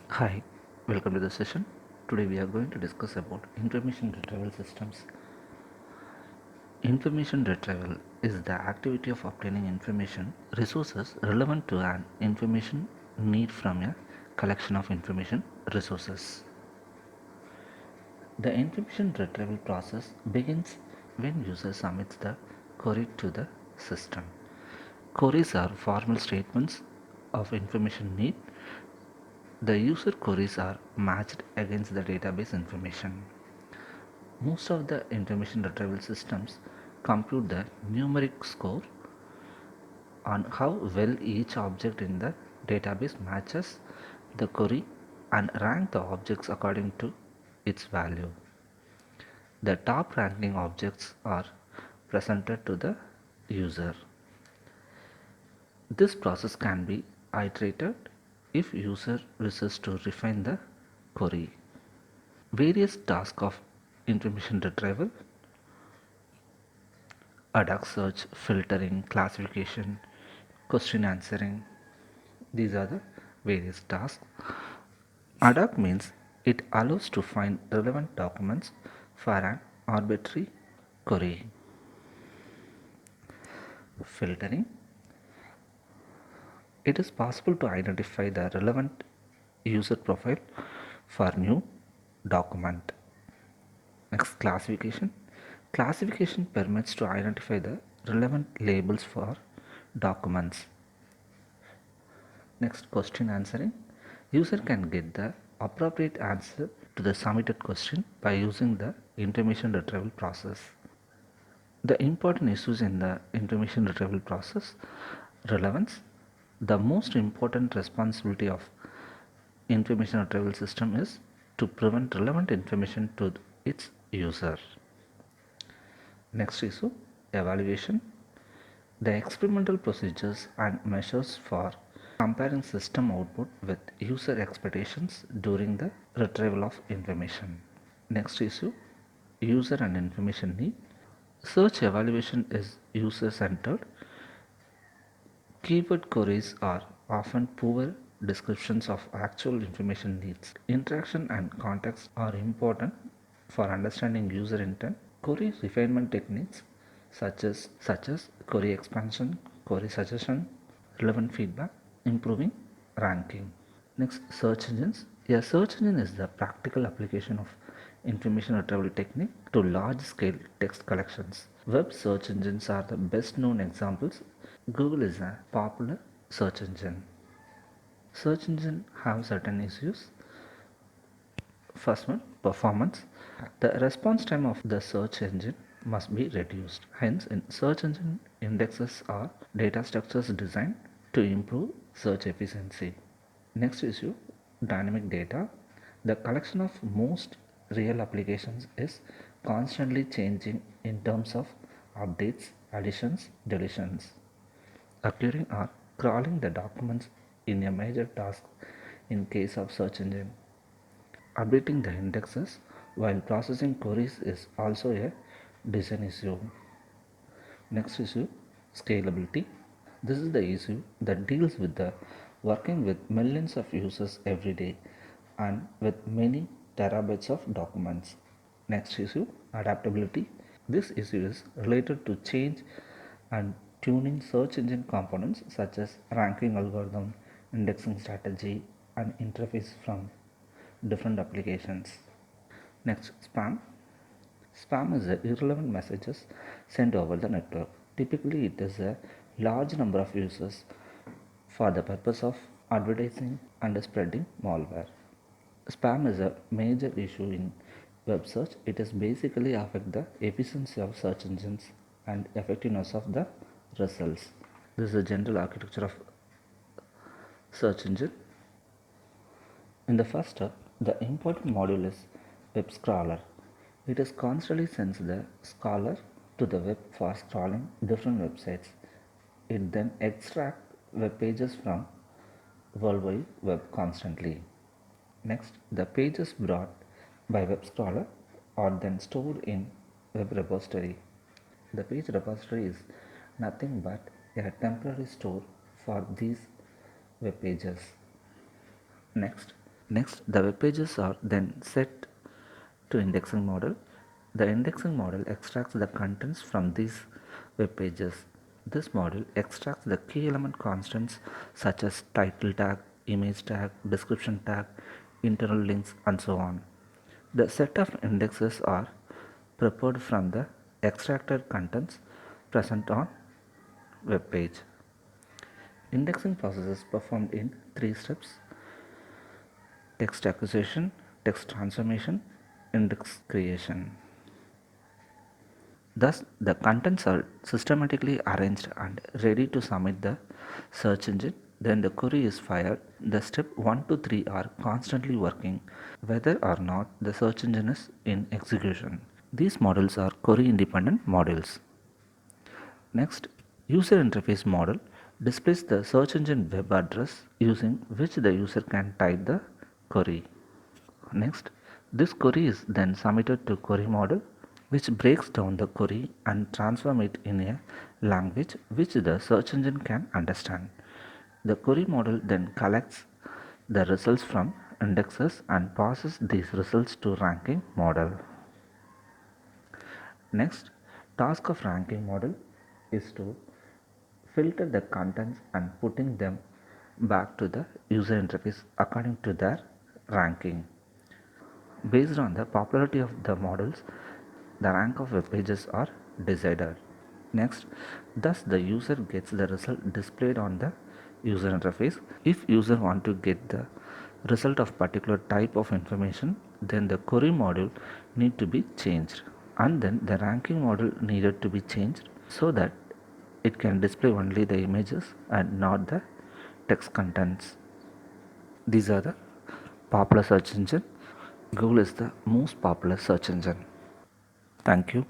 Hi, welcome to the session. Today we are going to discuss about information retrieval systems. Information retrieval is the activity of obtaining information, resources relevant to an information need from a collection of information resources. The information retrieval process begins when user submits the query to the system. Queries are formal statements of information need. The user queries are matched against the database information. Most of the information retrieval systems compute the numeric score on how well each object in the database matches the query and rank the objects according to its value. The top ranking objects are presented to the user. This process can be iterated if user wishes to refine the query. Various tasks of information retrieval: ad hoc search, filtering, classification, question answering. These are the various tasks. Ad hoc means it allows to find relevant documents for an arbitrary query. Filtering: it is possible to identify the relevant user profile for new document. Next, classification. Classification permits to identify the relevant labels for documents. Next, question answering. User can get the appropriate answer to the submitted question by using the information retrieval process. The important issues in the information retrieval process: relevance. The most important responsibility of information retrieval system is to prevent relevant information to its user. Next issue: evaluation. The experimental procedures and measures for comparing system output with user expectations during the retrieval of information. Next issue: user and information need. Search evaluation is user centered. Keyword queries are often poor descriptions of actual information needs. Interaction and context are important for understanding user intent. Query refinement techniques such as query expansion, query suggestion, relevant feedback, improving ranking. Next, search engines. A search engine is the practical application of information retrieval technique to large scale text collections. Web search engines are the best known examples. Google is a popular search engine. Search engine have certain issues. First one, performance. The response time of the search engine must be reduced. Hence, in search engine indexes are data structures designed to improve search efficiency. Next issue, dynamic data. The collection of most real applications is constantly changing in terms of updates, additions, deletions. Occurring or crawling the documents in a major task in case of search engine. Updating the indexes while processing queries is also a design issue. Next issue, scalability. This is the issue that deals with the working with millions of users every day and with many terabytes of documents. Next issue, adaptability. This issue is related to change and tuning search engine components such as ranking algorithm, indexing strategy, and interface from different applications. Next, spam. Spam is irrelevant messages sent over the network. Typically, it is a large number of users for the purpose of advertising and spreading malware. Spam is a major issue in web search. It is basically affect the efficiency of search engines and effectiveness of the results. This is the general architecture of search engine. In the first step, the important module is web scroller. It is constantly sends the scroller to the web for scrolling different websites. It then extracts web pages from World Wide Web constantly. Next, the pages brought by web scroller are then stored in web repository. The page repository is nothing but a temporary store for these web pages. Next, Next, the web pages are then set to indexing model. The indexing model extracts the contents from these web pages. This model extracts the key element constants such as title tag, image tag, description tag, internal links, and so on. The set of indexes are prepared from the extracted contents present on web page. Indexing process is performed in three steps: text acquisition, text transformation, index creation. Thus, the contents are systematically arranged and ready to submit the search engine. Then the query is fired. The step 1 to 3 are constantly working whether or not the search engine is in execution. These models are query independent models. Next, user interface model displays the search engine web address using which the user can type the query. Next, this query is then submitted to query model, which breaks down the query and transform it in a language which the search engine can understand. The query model then collects the results from indexes and passes these results to ranking model. Next, task of ranking model is to filter the contents and putting them back to the user interface according to their ranking. Based on the popularity of the models, the rank of web pages are decided. Next, thus the user gets the result displayed on the user interface. If user want to get the result of particular type of information, then the query module need to be changed, and then the ranking model needed to be changed so that it can display only the images and not the text contents. These are the popular search engine. Google is the most popular search engine. Thank you.